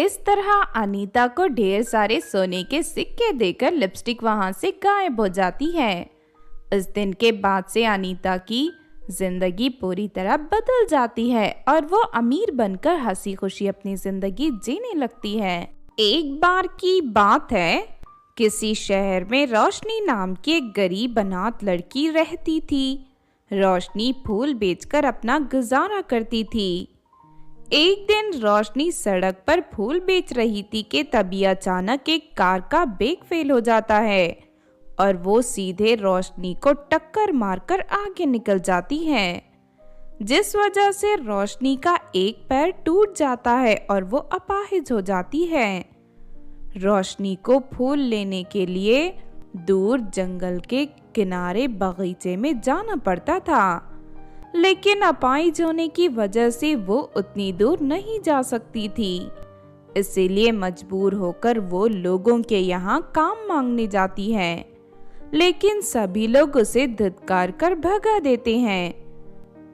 इस तरह अनीता को ढेर सारे सोने के सिक्के देकर लिपस्टिक वहां से गायब हो जाती है। इस दिन के बाद से अनीता की जिंदगी पूरी तरह बदल जाती है और वो अमीर बनकर हंसी खुशी अपनी जिंदगी जीने लगती है। एक बार की बात है, किसी शहर में रोशनी नाम की एक गरीब अनाथ लड़की रहती थी। रोशनी फूल बेचकर अपना गुजारा करती थी। एक दिन रोशनी सड़क पर फूल बेच रही थी कि तभी अचानक एक कार का ब्रेक फेल हो जाता है और वो सीधे रोशनी को टक्कर मारकर आगे निकल जाती है, जिस वजह से रोशनी का एक पैर टूट जाता है और वो अपाहिज हो जाती है। रोशनी को फूल लेने के लिए दूर जंगल के किनारे बगीचे में जाना पड़ता था, लेकिन अपाहिज होने की वजह से वो उतनी दूर नहीं जा सकती थी। इसीलिए मजबूर होकर वो लोगों के यहाँ काम मांगने जाती है, लेकिन सभी लोग उसे धिक्कार कर भगा देते हैं।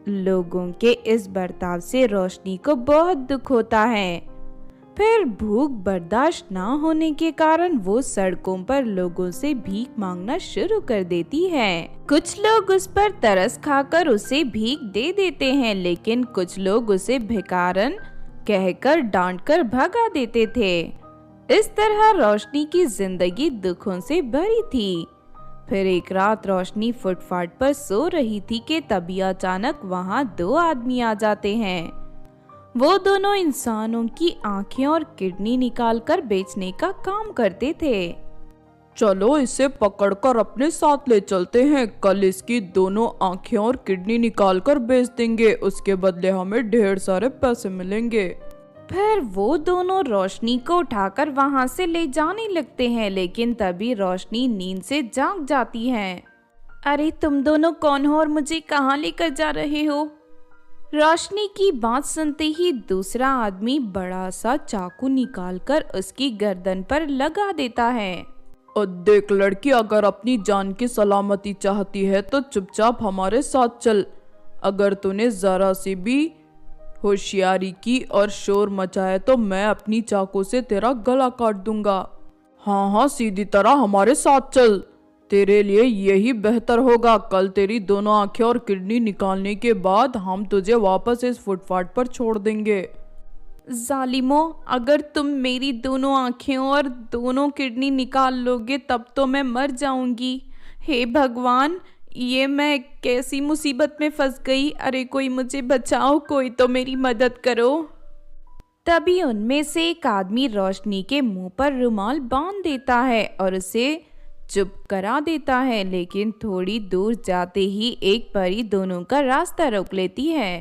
लोगों के इस बर्ताव से रोशनी को बहुत दुख होता है। फिर भूख बर्दाश्त ना होने के कारण वो सड़कों पर लोगों से भीख मांगना शुरू कर देती है। कुछ लोग उस पर तरस खाकर उसे भीख दे देते हैं, लेकिन कुछ लोग उसे भिखारन कहकर डांटकर भगा देते थे। इस तरह रोशनी की जिंदगी दुखों से भरी थी। फिर एक रात रोशनी फुटपाथ पर सो रही थी कि तभी अचानक वहां दो आदमी आ जाते हैं। वो दोनों इंसानों की आंखें और किडनी निकालकर बेचने का काम करते थे। चलो इसे पकड़कर अपने साथ ले चलते हैं, कल इसकी दोनों आंखें और किडनी निकालकर बेच देंगे, उसके बदले हमें ढेर सारे पैसे मिलेंगे। फिर वो दोनों रोशनी को उठाकर वहां से ले जाने लगते हैं, लेकिन तभी रोशनी नींद से जाग जाती है। अरे तुम दोनों कौन हो और मुझे कहाँ लेकर जा रहे हो? रोशनी की बात सुनते ही दूसरा आदमी बड़ा सा चाकू निकालकर उसकी गर्दन पर लगा देता है। और देख लड़की, अगर अपनी जान की सलामती चाहती है तो चुपचाप हमारे साथ चल। अगर तूने जरा सी भी होशियारी की और शोर मचाया तो मैं अपनी चाकू से तेरा गला काट दूंगा। हाँ हाँ, सीधी तरह हमारे साथ चल, तेरे लिए यही बेहतर होगा। कल तेरी दोनों आंखें और किडनी निकालने के बाद हम तुझे वापस इस फुटपाथ पर छोड़ देंगे। जालिमो, अगर तुम मेरी दोनों आंखें और दोनों किडनी निकाल लोगे तब तो मैं मर जाऊंगी। हे भगवान, ये मैं कैसी मुसीबत में फंस गई। अरे कोई मुझे बचाओ, कोई तो मेरी मदद करो। तभी उनमें से एक आदमी रोशनी के मुंह पर रुमाल बांध देता है और उसे चुप करा देता है, लेकिन थोड़ी दूर जाते ही एक परी दोनों का रास्ता रोक लेती है।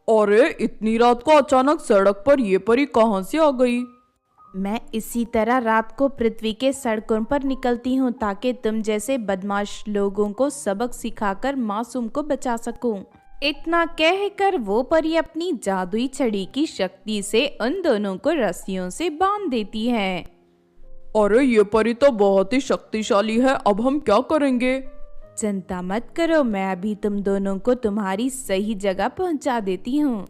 अरे इतनी रात को अचानक सड़क पर ये परी कहाँ से आ गई? मैं इसी तरह रात को पृथ्वी के सड़कों पर निकलती हूँ ताकि तुम जैसे बदमाश लोगों को सबक सिखाकर मासूम को बचा सकूं। इतना कहकर वो परी अपनी जादुई छड़ी की शक्ति से उन दोनों को रस्सियों से बांध देती है। अरे ये परी तो बहुत ही शक्तिशाली है, अब हम क्या करेंगे? चिंता मत करो, मैं अभी तुम दोनों को तुम्हारी सही जगह पहुंचा देती हूँ।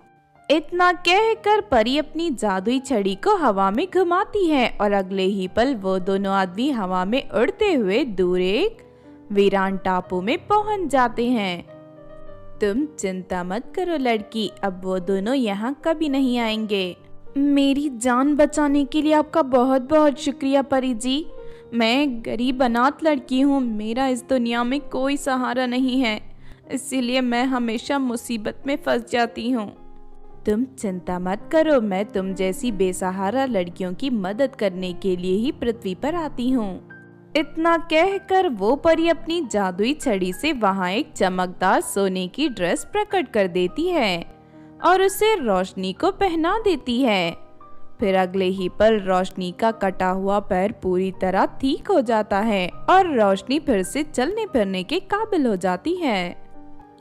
इतना कहकर परी अपनी जादुई छड़ी को हवा में घुमाती है और अगले ही पल वो दोनों आदमी हवा में उड़ते हुए दूर एक वीरान टापू में पहुंच जाते हैं। तुम चिंता मत करो लड़की, अब वो दोनों यहाँ कभी नहीं आएंगे। मेरी जान बचाने के लिए आपका बहुत बहुत शुक्रिया परी जी। मैं गरीब अनाथ लड़की हूँ, मेरा इस दुनिया में कोई सहारा नहीं है, इसीलिए मैं हमेशा मुसीबत में फंस जाती हूँ। तुम चिंता मत करो, मैं तुम जैसी बेसहारा लड़कियों की मदद करने के लिए ही पृथ्वी पर आती हूँ। इतना कहकर वो परी अपनी जादुई छड़ी से वहाँ एक चमकदार सोने की ड्रेस प्रकट कर देती है और उसे रोशनी को पहना देती है। फिर अगले ही पल रोशनी का कटा हुआ पैर पूरी तरह ठीक हो जाता है और रोशनी फिर से चलने फिरने के काबिल हो जाती है।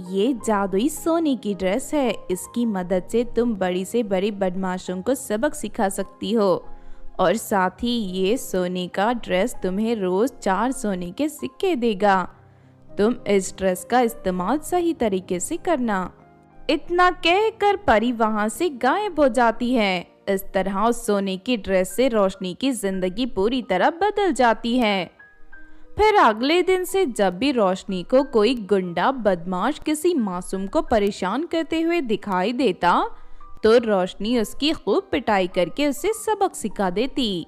ये जादुई सोने की ड्रेस है, इसकी मदद से तुम बड़ी से बड़ी बदमाशों को सबक सिखा सकती हो और साथ ही ये सोने का ड्रेस तुम्हें रोज 4 सोने के सिक्के देगा। तुम इस ड्रेस का इस्तेमाल सही तरीके से करना। इतना कहकर परी वहां से गायब हो जाती है। इस तरह उस सोने की ड्रेस से रोशनी की जिंदगी पूरी तरह बदल जाती है। फिर अगले दिन से जब भी रोशनी को कोई गुंडा बदमाश किसी मासूम को परेशान करते हुए दिखाई देता तो रोशनी उसकी खूब पिटाई करके उसे सबक सिखा देती।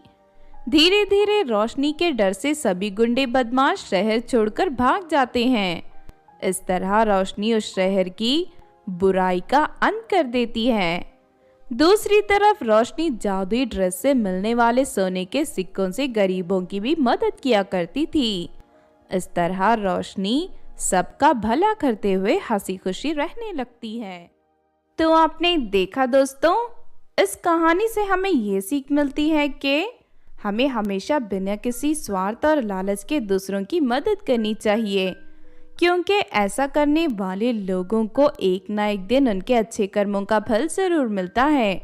धीरे धीरे रोशनी के डर से सभी गुंडे बदमाश शहर छोड़कर भाग जाते हैं। इस तरह रोशनी उस शहर की बुराई का अंत कर देती है। दूसरी तरफ रोशनी जादुई ड्रेस से मिलने वाले सोने के सिक्कों से गरीबों की भी मदद किया करती थी। इस तरह रोशनी सबका भला करते हुए हंसी खुशी रहने लगती है। तो आपने देखा दोस्तों, इस कहानी से हमें ये सीख मिलती है कि हमें हमेशा बिना किसी स्वार्थ और लालच के दूसरों की मदद करनी चाहिए, क्योंकि ऐसा करने वाले लोगों को एक ना एक दिन उनके अच्छे कर्मों का फल ज़रूर मिलता है।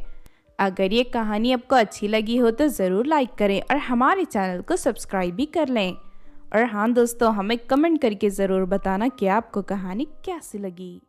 अगर ये कहानी आपको अच्छी लगी हो तो ज़रूर लाइक करें और हमारे चैनल को सब्सक्राइब भी कर लें। और हाँ दोस्तों, हमें कमेंट करके ज़रूर बताना कि आपको कहानी कैसी लगी।